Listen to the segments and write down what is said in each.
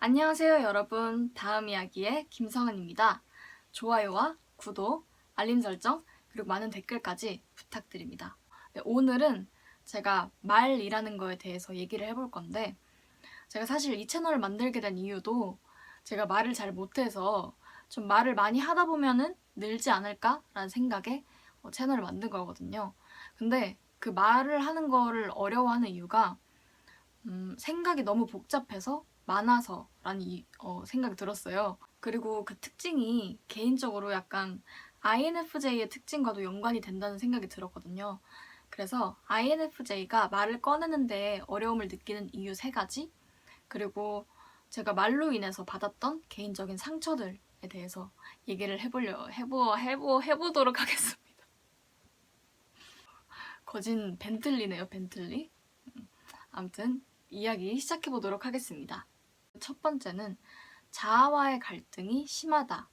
안녕하세요, 여러분. 다음 이야기의 김성은입니다. 좋아요와 구독, 알림 설정, 그리고 많은 댓글까지 부탁드립니다. 네, 오늘은 제가 말이라는 거에 대해서 얘기를 해볼 건데, 제가 사실 이 채널을 만들게 된 이유도 제가 말을 잘 못해서 좀 말을 많이 하다 보면은 늘지 않을까라는 생각에 채널을 만든 거거든요. 근데 그 말을 하는 거를 어려워하는 이유가 생각이 너무 복잡해서 많아서라는 생각이 들었어요. 그리고 그 특징이 개인적으로 약간 INFJ의 특징과도 연관이 된다는 생각이 들었거든요. 그래서 INFJ가 말을 꺼내는데 어려움을 느끼는 이유 3가지, 그리고 제가 말로 인해서 받았던 개인적인 상처들에 대해서 얘기를 해보도록 하겠습니다. 거진 벤틀리네요, 벤틀리. 아무튼 이야기 시작해보도록 하겠습니다. 첫 번째는 자아와의 갈등이 심하다.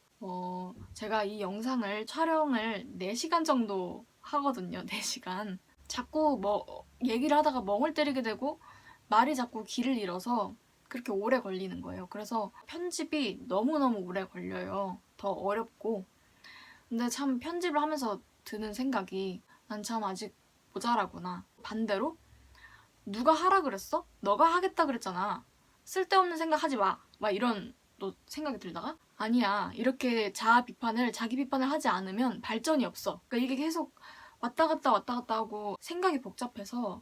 제가 이 영상을 촬영을 4시간 정도 하거든요. 4시간. 자꾸 얘기를 하다가 멍을 때리게 되고 말이 자꾸 길을 잃어서 그렇게 오래 걸리는 거예요. 그래서 편집이 너무너무 오래 걸려요. 더 어렵고. 근데 참 편집을 하면서 드는 생각이 난 참 아직 모자라구나. 반대로 누가 하라 그랬어? 너가 하겠다 그랬잖아. 쓸데없는 생각 하지 마. 막 이런 또 생각이 들다가 아니야. 이렇게 자기 비판을 하지 않으면 발전이 없어. 그러니까 이게 계속 왔다 갔다 하고 생각이 복잡해서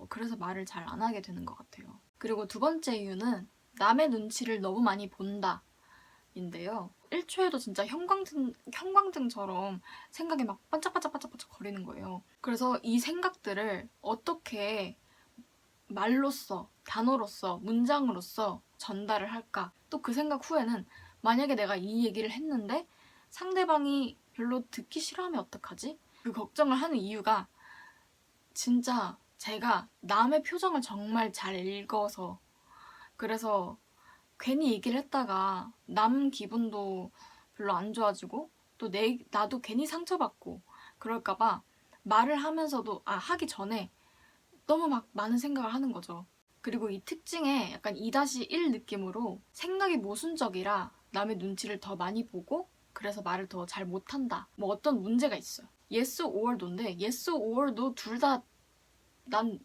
그래서 말을 잘 안 하게 되는 것 같아요. 그리고 두 번째 이유는 남의 눈치를 너무 많이 본다. 인데요. 1초에도 진짜 형광등처럼 생각이 막 반짝반짝반짝반짝 거리는 거예요. 그래서 이 생각들을 어떻게 말로써, 단어로써, 문장으로써 전달을 할까? 또 그 생각 후에는 만약에 내가 이 얘기를 했는데 상대방이 별로 듣기 싫어하면 어떡하지? 그 걱정을 하는 이유가 진짜 제가 남의 표정을 정말 잘 읽어서, 그래서 괜히 얘기를 했다가 남 기분도 별로 안 좋아지고 또 나도 괜히 상처받고 그럴까봐 말을 하면서도 하기 전에 너무 막 많은 생각을 하는 거죠. 그리고 이 특징에 약간 2-1 느낌으로 생각이 모순적이라 남의 눈치를 더 많이 보고 그래서 말을 더 잘 못한다. 뭐 어떤 문제가 있어요. yes or no인데 yes or no 둘 다 난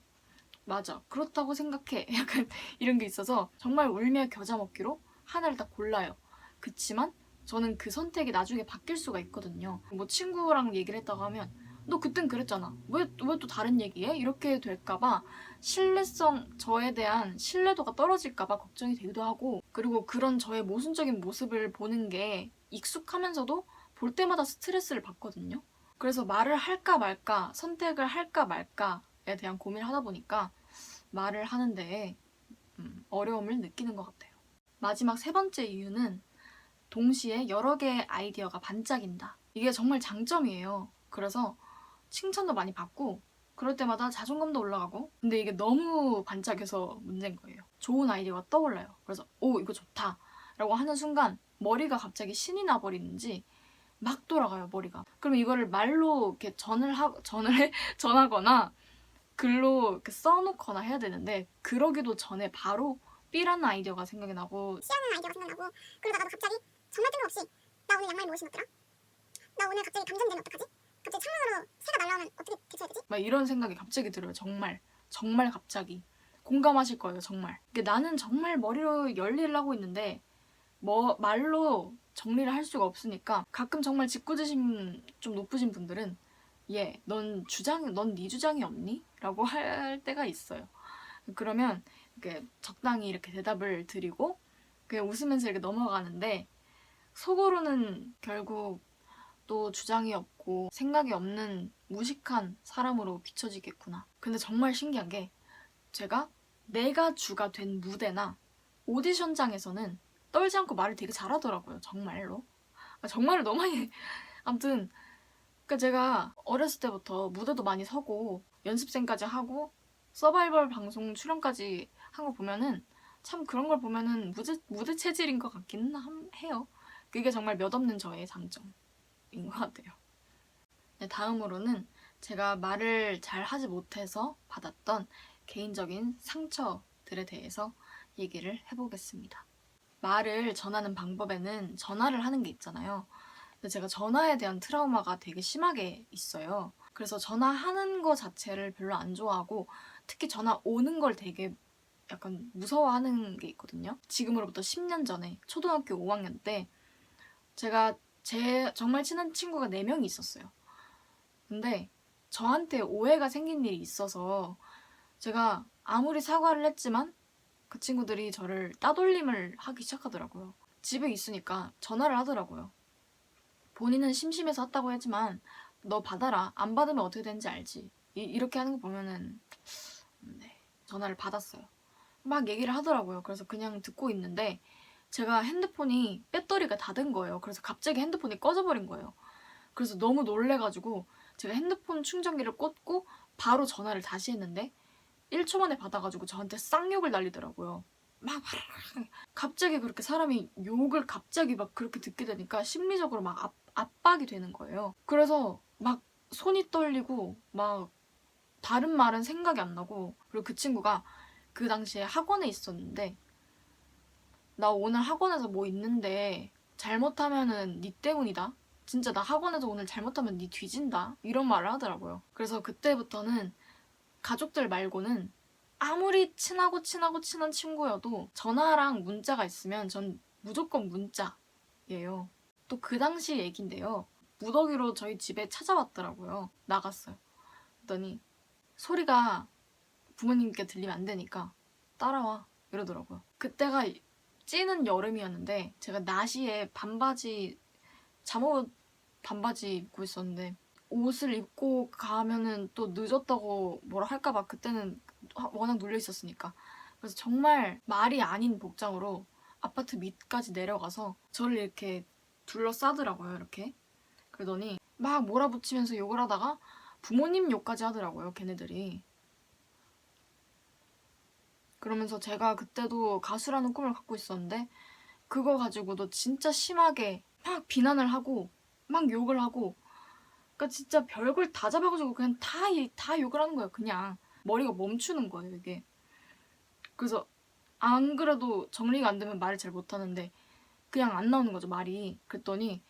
맞아. 그렇다고 생각해. 약간 이런 게 있어서 정말 울며 겨자 먹기로 하나를 딱 골라요. 그치만 저는 그 선택이 나중에 바뀔 수가 있거든요. 뭐 친구랑 얘기를 했다고 하면 너 그땐 그랬잖아. 왜 또 다른 얘기해? 이렇게 될까봐 저에 대한 신뢰도가 떨어질까봐 걱정이 되기도 하고, 그리고 그런 저의 모순적인 모습을 보는 게 익숙하면서도 볼 때마다 스트레스를 받거든요. 그래서 말을 할까 말까, 선택을 할까 말까에 대한 고민을 하다 보니까 말을 하는데 어려움을 느끼는 것 같아요. 마지막 3번째 이유는 동시에 여러 개의 아이디어가 반짝인다. 이게 정말 장점이에요. 그래서 칭찬도 많이 받고 그럴 때마다 자존감도 올라가고, 근데 이게 너무 반짝여서 문제인 거예요. 좋은 아이디어가 떠올라요. 그래서 오, 이거 좋다 라고 하는 순간 머리가 갑자기 신이 나버리는지 막 돌아가요, 머리가. 그럼 이거를 말로 이렇게 전하거나 글로 이렇게 써놓거나 해야 되는데 그러기도 전에 바로 B라는 아이디어가 생각이 나고 C라는 아이디어가 생각나고, 그러다가 나도 갑자기 정말 뜬금없이 나 오늘 양말 무엇이 신었더라? 나 오늘 갑자기 감전되면 어떡하지? 갑자기 창문으로 새가 날라오면 어떻게 대처해야 되지? 막 이런 생각이 갑자기 들어요. 정말 갑자기. 공감하실 거예요, 정말. 나는 정말 머리로 열일을 하고 있는데 말로 정리를 할 수가 없으니까 가끔 정말 짓궂으심 좀 높으신 분들은 넌 네 주장이 없니? 라고 할 때가 있어요. 그러면 이렇게 적당히 이렇게 대답을 드리고 그냥 웃으면서 이렇게 넘어가는데 속으로는 결국 또 주장이 없고 생각이 없는 무식한 사람으로 비춰지겠구나. 근데 정말 신기한 게 제가 내가 주가 된 무대나 오디션장에서는 떨지 않고 말을 되게 잘하더라고요. 정말로. 정말로 너무 많이 아무튼 그러니까 제가 어렸을 때부터 무대도 많이 서고 연습생까지 하고 서바이벌 방송 출연까지 한 거 보면은 참 그런 걸 보면은 무대 체질인 것 같기는 해요. 그게 정말 몇 없는 저의 장점인 것 같아요. 네, 다음으로는 제가 말을 잘 하지 못해서 받았던 개인적인 상처들에 대해서 얘기를 해보겠습니다. 말을 전하는 방법에는 전화를 하는 게 있잖아요. 근데 제가 전화에 대한 트라우마가 되게 심하게 있어요. 그래서 전화하는 거 자체를 별로 안 좋아하고 특히 전화 오는 걸 되게 약간 무서워하는 게 있거든요. 지금으로부터 10년 전에 초등학교 5학년 때 제가 제 정말 친한 친구가 4명이 있었어요. 근데 저한테 오해가 생긴 일이 있어서 제가 아무리 사과를 했지만 그 친구들이 저를 따돌림을 하기 시작하더라고요. 집에 있으니까 전화를 하더라고요. 본인은 심심해서 했다고 했지만 너 받아라. 안 받으면 어떻게 되는지 알지. 이렇게 하는 거 보면은 네, 전화를 받았어요. 막 얘기를 하더라고요. 그래서 그냥 듣고 있는데 제가 핸드폰이 배터리가 다 된 거예요. 그래서 갑자기 핸드폰이 꺼져버린 거예요. 그래서 너무 놀래가지고 제가 핸드폰 충전기를 꽂고 바로 전화를 다시 했는데 1초 만에 받아가지고 저한테 쌍욕을 날리더라고요. 막 갑자기 그렇게 사람이 욕을 갑자기 막 그렇게 듣게 되니까 심리적으로 막 압박이 되는 거예요. 그래서 막 손이 떨리고 막 다른 말은 생각이 안 나고 그리고 그 친구가 그 당시에 학원에 있었는데 나 오늘 학원에서 뭐 있는데 잘못하면은 네 때문이다. 진짜 나 학원에서 오늘 잘못하면 네 뒤진다. 이런 말을 하더라고요. 그래서 그때부터는 가족들 말고는 아무리 친한 친구여도 전화랑 문자가 있으면 전 무조건 문자예요. 또 그 당시 얘긴데요. 무더기로 저희 집에 찾아왔더라고요. 나갔어요. 그랬더니 소리가 부모님께 들리면 안 되니까 따라와 이러더라고요. 그때가 찌는 여름이었는데 제가 나시에 반바지 잠옷 반바지 입고 있었는데 옷을 입고 가면은 또 늦었다고 뭐라 할까봐 그때는 워낙 눌려 있었으니까 그래서 정말 말이 아닌 복장으로 아파트 밑까지 내려가서 저를 이렇게 둘러싸더라고요. 이렇게 그러더니 막 몰아붙이면서 욕을 하다가 부모님 욕까지 하더라고요. 걔네들이. 그러면서 제가 그때도 가수라는 꿈을 갖고 있었는데 그거 가지고도 진짜 심하게 막 비난을 하고 막 욕을 하고 그러니까 진짜 별걸 다 잡아가지고 그냥 다 욕을 하는 거예요. 그냥 머리가 멈추는 거예요 이게. 그래서 안 그래도 정리가 안 되면 말을 잘 못하는데 그냥 안 나오는 거죠 말이. 그랬더니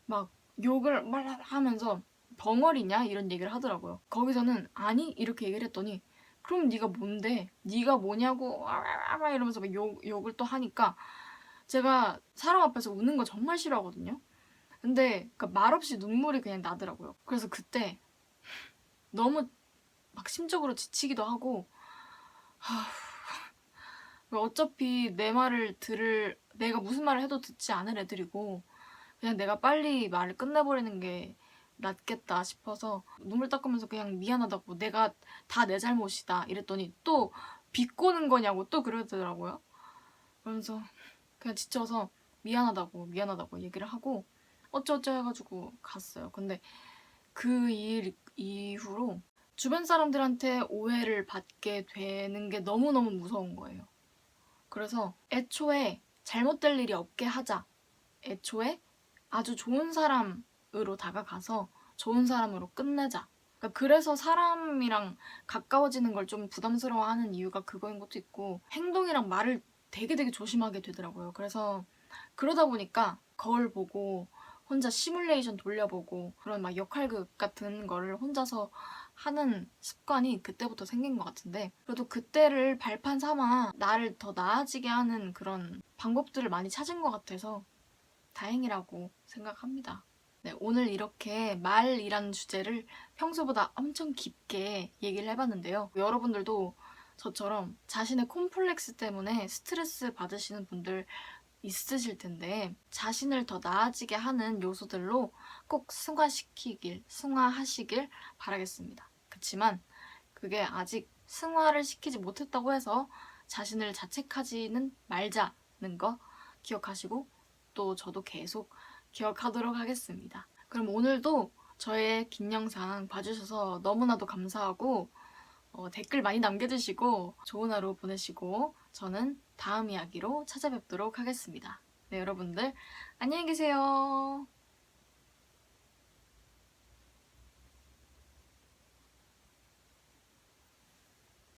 막 욕을 막 하면서 벙어리냐 이런 얘기를 하더라고요. 거기서는 아니 이렇게 얘기를 했더니 그럼 네가 뭔데? 네가 뭐냐고 막 이러면서 막 욕을 또 하니까 제가 사람 앞에서 우는 거 정말 싫어하거든요. 근데 그러니까 말없이 눈물이 그냥 나더라고요. 그래서 그때 너무 막 심적으로 지치기도 하고 어차피 내 말을 내가 무슨 말을 해도 듣지 않을 애들이고 그냥 내가 빨리 말을 끝내버리는 게 낫겠다 싶어서 눈물 닦으면서 그냥 미안하다고 내가 다 내 잘못이다 이랬더니 또 비꼬는 거냐고 또 그러더라고요. 그러면서 그냥 지쳐서 미안하다고 얘기를 하고 어쩌어쩌 해가지고 갔어요. 근데 그 일 이후로 주변 사람들한테 오해를 받게 되는 게 너무너무 무서운 거예요. 그래서 애초에 잘못될 일이 없게 하자. 애초에 아주 좋은 사람으로 다가가서 좋은 사람으로 끝내자. 그러니까 그래서 사람이랑 가까워지는 걸 좀 부담스러워하는 이유가 그거인 것도 있고 행동이랑 말을 되게 조심하게 되더라고요. 그래서 그러다 보니까 거울 보고 혼자 시뮬레이션 돌려보고 그런 막 역할극 같은 거를 혼자서 하는 습관이 그때부터 생긴 것 같은데 그래도 그때를 발판 삼아 나를 더 나아지게 하는 그런 방법들을 많이 찾은 것 같아서 다행이라고 생각합니다. 네, 오늘 이렇게 말이라는 주제를 평소보다 엄청 깊게 얘기를 해봤는데요. 여러분들도 저처럼 자신의 콤플렉스 때문에 스트레스 받으시는 분들 있으실 텐데 자신을 더 나아지게 하는 요소들로 꼭 승화하시길 바라겠습니다. 그치만 그게 아직 승화를 시키지 못했다고 해서 자신을 자책하지는 말자는 거 기억하시고 또 저도 계속 기억하도록 하겠습니다. 그럼 오늘도 저의 긴 영상 봐주셔서 너무나도 감사하고 댓글 많이 남겨주시고 좋은 하루 보내시고 저는 다음 이야기로 찾아뵙도록 하겠습니다. 네, 여러분들 안녕히 계세요.